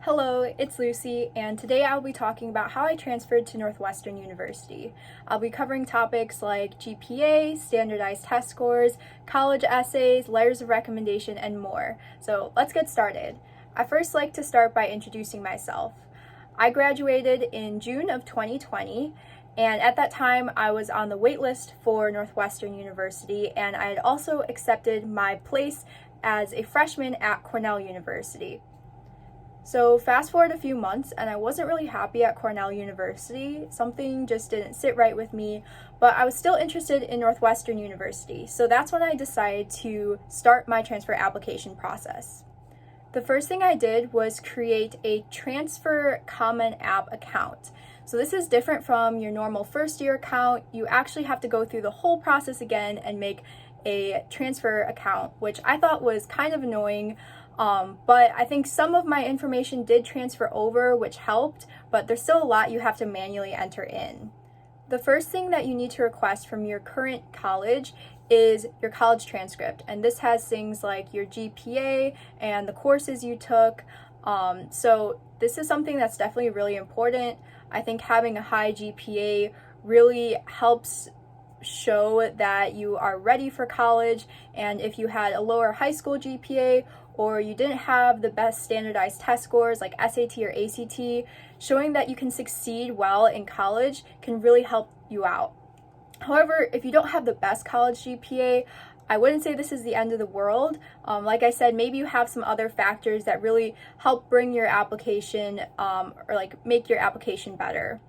Hello, it's Lucy, and today I'll be talking about how I transferred to Northwestern University. I'll be covering topics like GPA, standardized test scores, college essays, letters of recommendation, and more. So let's get started. I first like to start by introducing myself. I graduated in June of 2020, and at that time I was on the waitlist for Northwestern University, and I had also accepted my place as a freshman at Cornell University. So fast forward a few months and I wasn't really happy at Cornell University. Something just didn't sit right with me, but I was still interested in Northwestern University. So that's when I decided to start my transfer application process. The first thing I did was create a Transfer Common App account. So this is different from your normal first year account. You actually have to go through the whole process again and make a transfer account, which I thought was kind of annoying. But I think some of my information did transfer over, which helped, but there's still a lot you have to manually enter in. The first thing that you need to request from your current college is your college transcript, and this has things like your GPA and the courses you took. So this is something that's definitely really important. I think having a high GPA really helps show that you are ready for college, and if you had a lower high school GPA or you didn't have the best standardized test scores like SAT or ACT, showing that you can succeed well in college can really help you out. However, if you don't have the best college GPA, I wouldn't say this is the end of the world. Like I said, maybe you have some other factors that really help bring your application or make your application better.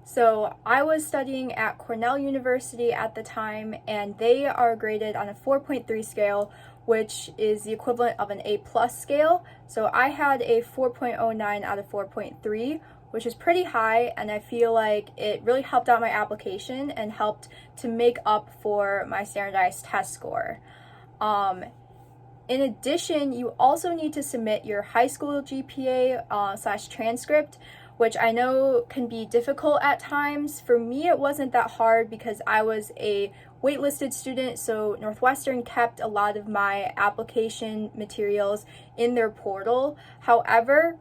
So I was studying at Cornell University at the time, and they are graded on a 4.3 scale, which is the equivalent of an A+ scale. So I had a 4.09 out of 4.3, which is pretty high, and I feel like it really helped out my application and helped to make up for my standardized test score. In addition, you also need to submit your high school GPA / transcript, which I know can be difficult at times. For me, it wasn't that hard because I was a waitlisted student, so Northwestern kept a lot of my application materials in their portal. However,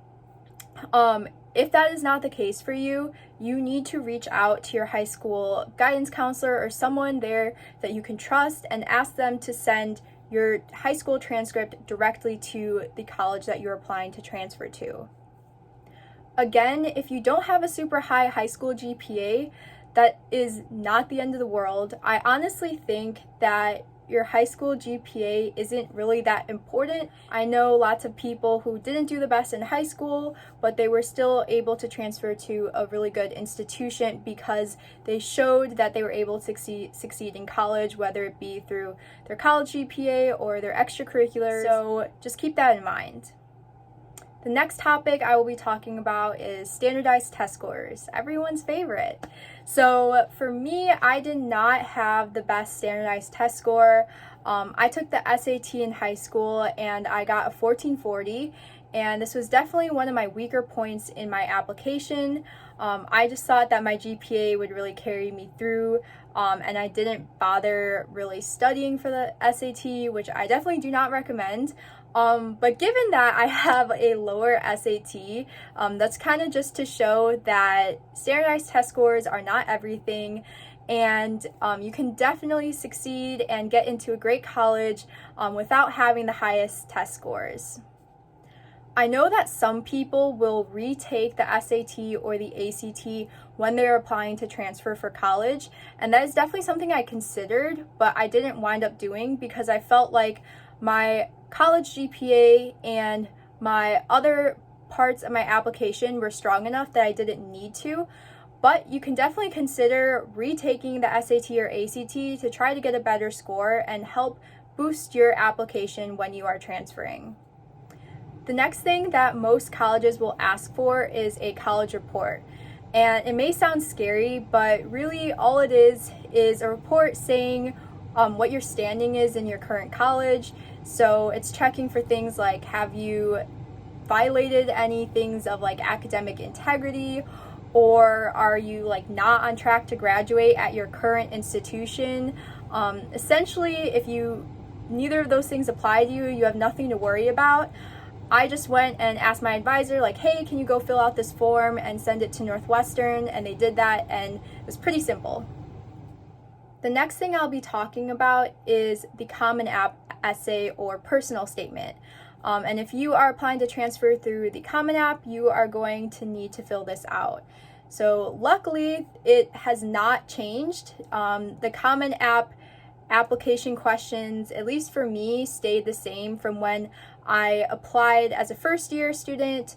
if that is not the case for you, you need to reach out to your high school guidance counselor or someone there that you can trust and ask them to send your high school transcript directly to the college that you're applying to transfer to. Again, if you don't have a super high school GPA, that is not the end of the world. I honestly think that your high school GPA isn't really that important. I know lots of people who didn't do the best in high school, but they were still able to transfer to a really good institution because they showed that they were able to succeed in college, whether it be through their college GPA or their extracurriculars. So just keep that in mind. The next topic I will be talking about is standardized test scores, everyone's favorite. So for me, I did not have the best standardized test score. I took the SAT in high school and I got a 1440, and this was definitely one of my weaker points in my application. I just thought that my GPA would really carry me through, and I didn't bother really studying for the SAT, which I definitely do not recommend. But given that I have a lower SAT, that's kind of just to show that standardized test scores are not everything, and you can definitely succeed and get into a great college without having the highest test scores. I know that some people will retake the SAT or the ACT when they're applying to transfer for college, and that is definitely something I considered, but I didn't wind up doing because I felt like my college GPA and my other parts of my application were strong enough that I didn't need to. But you can definitely consider retaking the SAT or ACT to try to get a better score and help boost your application when you are transferring. The next thing that most colleges will ask for is a college report. And it may sound scary, but really all it is a report saying what your standing is in your current college. So it's checking for things like, have you violated any things of like academic integrity, or are you like not on track to graduate at your current institution? Essentially, if neither of those things apply to you, you have nothing to worry about. I just went and asked my advisor, like, hey, can you go fill out this form and send it to Northwestern? And they did that, and it was pretty simple. The next thing I'll be talking about is the Common App essay or personal statement. And if you are applying to transfer through the Common App, you are going to need to fill this out. So luckily, it has not changed. The Common App application questions, at least for me, stayed the same from when I applied as a first-year student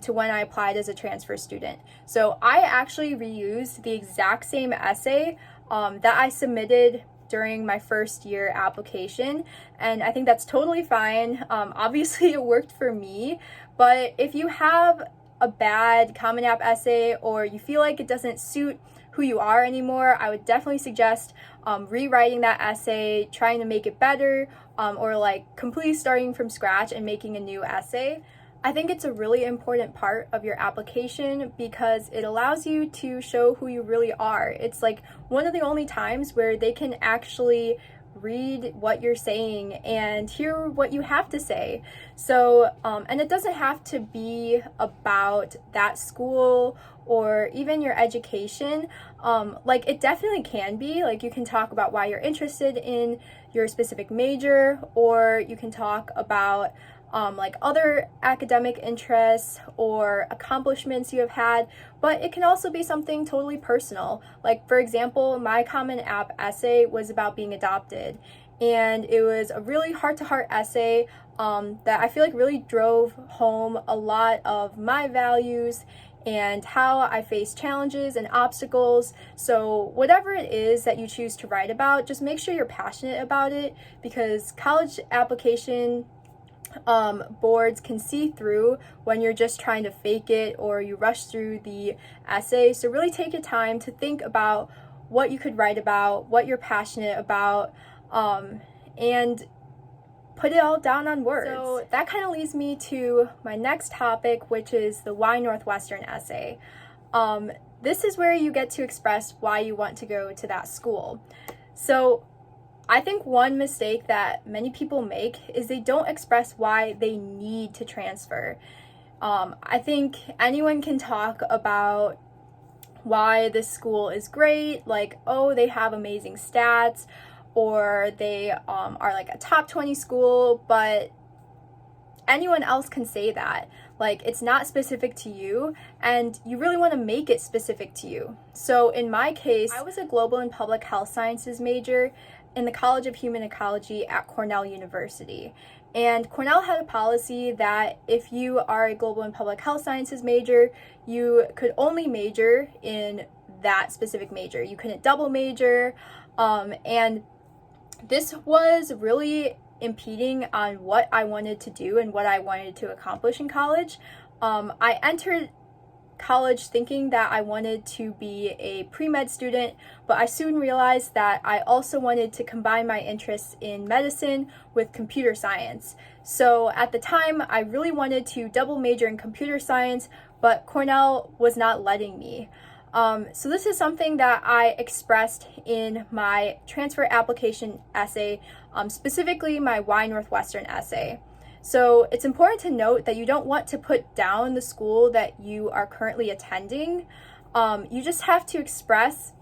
to when I applied as a transfer student. So I actually reused the exact same essay that I submitted during my first year application, and I think that's totally fine. Obviously it worked for me, but if you have a bad Common App essay or you feel like it doesn't suit who you are anymore, I would definitely suggest rewriting that essay, trying to make it better, or like completely starting from scratch and making a new essay. I think it's a really important part of your application because it allows you to show who you really are. It's like one of the only times where they can actually read what you're saying and hear what you have to say. So, and it doesn't have to be about that school or even your education. Like it definitely can be, like you can talk about why you're interested in your specific major, or you can talk about like other academic interests or accomplishments you have had, but it can also be something totally personal. Like for example, my Common App essay was about being adopted, and it was a really heart-to-heart essay that I feel like really drove home a lot of my values and how I face challenges and obstacles. So whatever it is that you choose to write about, just make sure you're passionate about it, because college application boards can see through when you're just trying to fake it or you rush through the essay. So really take your time to think about what you could write about, what you're passionate about, and put it all down on words. So that kind of leads me to my next topic, which is the Why Northwestern essay. This is where you get to express why you want to go to that school. So I think one mistake that many people make is they don't express why they need to transfer. I think anyone can talk about why this school is great, like, oh, they have amazing stats, or they are like a top 20 school, but anyone else can say that. Like, it's not specific to you, and you really want to make it specific to you. So in my case, I was a global and public health sciences major in the College of Human Ecology at Cornell University. And Cornell had a policy that if you are a global and public health sciences major, you could only major in that specific major. You couldn't double major, and this was really impeding on what I wanted to do and what I wanted to accomplish in college. I entered college thinking that I wanted to be a pre-med student, but I soon realized that I also wanted to combine my interests in medicine with computer science. So at the time, I really wanted to double major in computer science, but Cornell was not letting me. So this is something that I expressed in my transfer application essay, specifically my Why Northwestern essay. So it's important to note that you don't want to put down the school that you are currently attending. You just have to express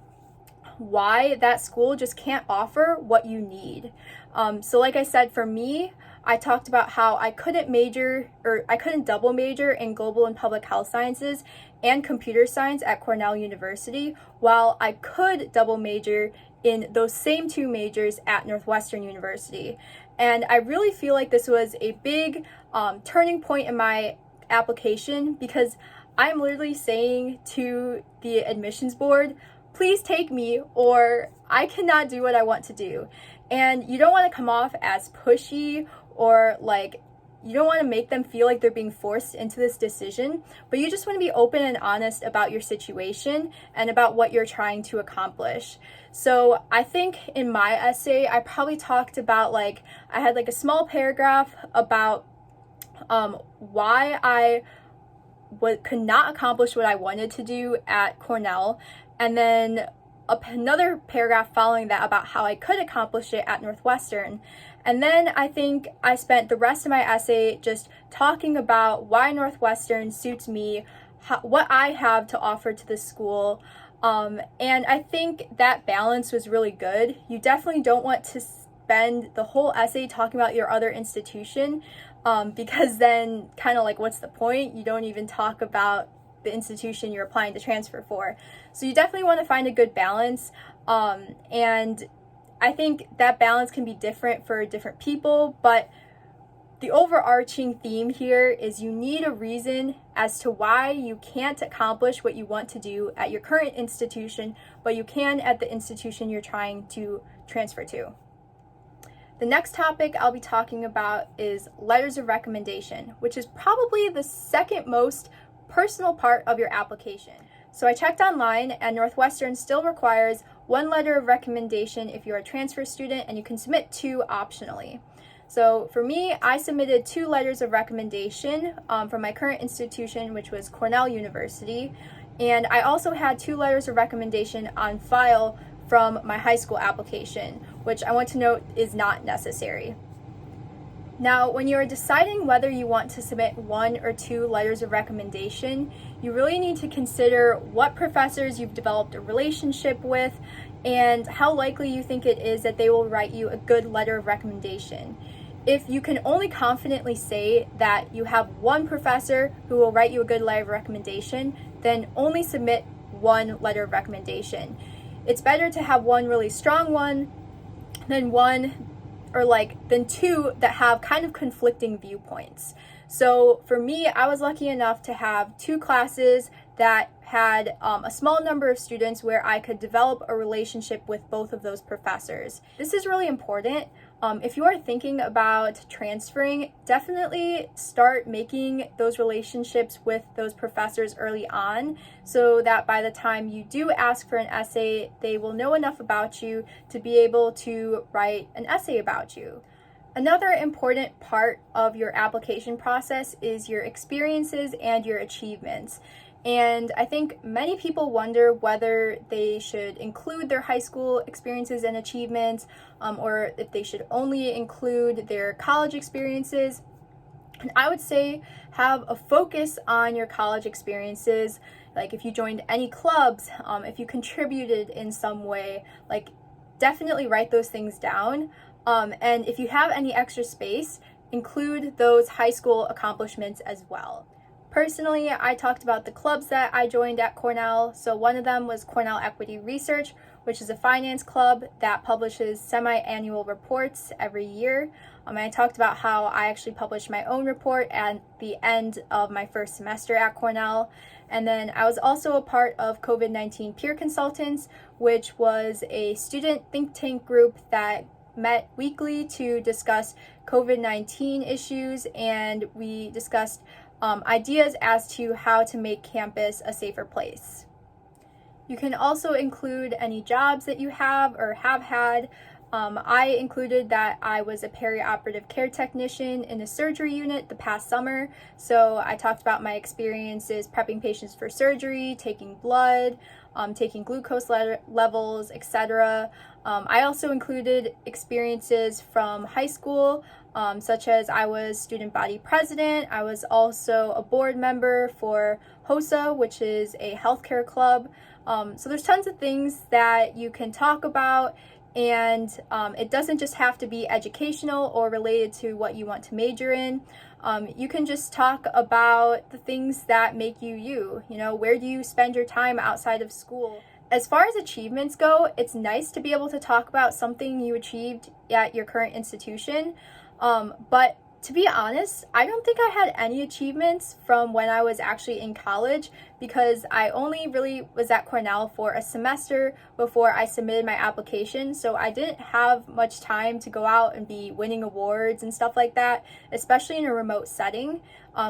why that school just can't offer what you need. So like I said, for me, I talked about how I couldn't double major in global and public health sciences and computer science at Cornell University, while I could double major in those same two majors at Northwestern University. And I really feel like this was a big turning point in my application, because I'm literally saying to the admissions board, please take me, or I cannot do what I want to do. And you don't want to come off as pushy, or like you don't want to make them feel like they're being forced into this decision, but you just want to be open and honest about your situation and about what you're trying to accomplish. So I think in my essay, I probably talked about, like, I had like a small paragraph about why I could not accomplish what I wanted to do at Cornell, and then another paragraph following that about how I could accomplish it at Northwestern. And then I think I spent the rest of my essay just talking about why Northwestern suits me, what I have to offer to the school. And I think that balance was really good. You definitely don't want to spend the whole essay talking about your other institution, because then kind of like, what's the point? You don't even talk about the institution you're applying to transfer for. So you definitely want to find a good balance. And I think that balance can be different for different people, but the overarching theme here is you need a reason as to why you can't accomplish what you want to do at your current institution, but you can at the institution you're trying to transfer to. The next topic I'll be talking about is letters of recommendation, which is probably the second most personal part of your application. So I checked online, and Northwestern still requires one letter of recommendation if you're a transfer student, and you can submit two optionally. So for me, I submitted 2 letters of recommendation from my current institution, which was Cornell University, and I also had 2 letters of recommendation on file from my high school application, which I want to note is not necessary. Now, when you're deciding whether you want to submit 1 or 2 letters of recommendation, you really need to consider what professors you've developed a relationship with and how likely you think it is that they will write you a good letter of recommendation. If you can only confidently say that you have one professor who will write you a good letter of recommendation, then only submit 1 letter of recommendation. It's better to have one really strong one than than 2 that have kind of conflicting viewpoints. So for me, I was lucky enough to have 2 classes that had a small number of students where I could develop a relationship with both of those professors. This is really important. If you are thinking about transferring, definitely start making those relationships with those professors early on so that by the time you do ask for an essay, they will know enough about you to be able to write an essay about you. Another important part of your application process is your experiences and your achievements. And I think many people wonder whether they should include their high school experiences and achievements, or if they should only include their college experiences. And I would say have a focus on your college experiences, like if you joined any clubs, if you contributed in some way, like definitely write those things down. And if you have any extra space, include those high school accomplishments as well. Personally, I talked about the clubs that I joined at Cornell. So one of them was Cornell Equity Research, which is a finance club that publishes semi-annual reports every year. I talked about how I actually published my own report at the end of my first semester at Cornell. And then I was also a part of COVID-19 Peer Consultants, which was a student think tank group that met weekly to discuss COVID-19 issues, and we discussed ideas as to how to make campus a safer place. You can also include any jobs that you have or have had. I included that I was a perioperative care technician in a surgery unit the past summer, so I talked about my experiences prepping patients for surgery, taking blood, taking glucose levels, etc. I also included experiences from high school, such as I was student body president. I was also a board member for HOSA, which is a healthcare club. So there's tons of things that you can talk about, and it doesn't just have to be educational or related to what you want to major in. You can just talk about the things that make you you. You know, where do you spend your time outside of school? As far as achievements go, it's nice to be able to talk about something you achieved at your current institution. But to be honest, I don't think I had any achievements from when I was actually in college, because I only really was at Cornell for a semester before I submitted my application, so I didn't have much time to go out and be winning awards and stuff like that, especially in a remote setting.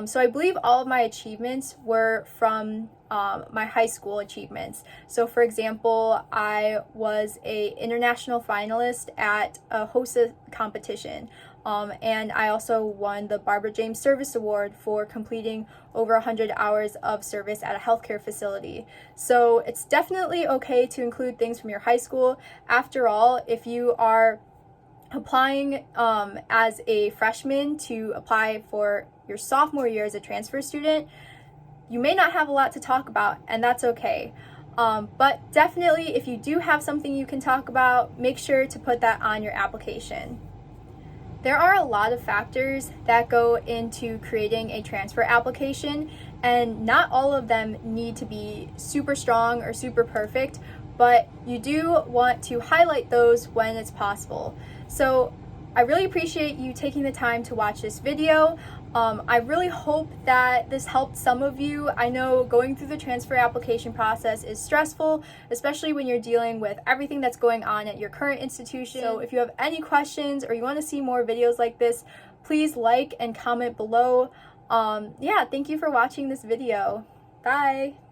So I believe all of my achievements were from my high school achievements. So for example, I was an international finalist at a HOSA competition. And I also won the Barbara James Service Award for completing over 100 hours of service at a healthcare facility. So it's definitely okay to include things from your high school. After all, if you are applying as a freshman to apply for your sophomore year as a transfer student, you may not have a lot to talk about, and that's okay. But definitely, if you do have something you can talk about, make sure to put that on your application. There are a lot of factors that go into creating a transfer application, and not all of them need to be super strong or super perfect, but you do want to highlight those when it's possible. So I really appreciate you taking the time to watch this video. I really hope that this helped some of you. I know going through the transfer application process is stressful, especially when you're dealing with everything that's going on at your current institution. So if you have any questions or you want to see more videos like this, please like and comment below. Yeah, thank you for watching this video. Bye!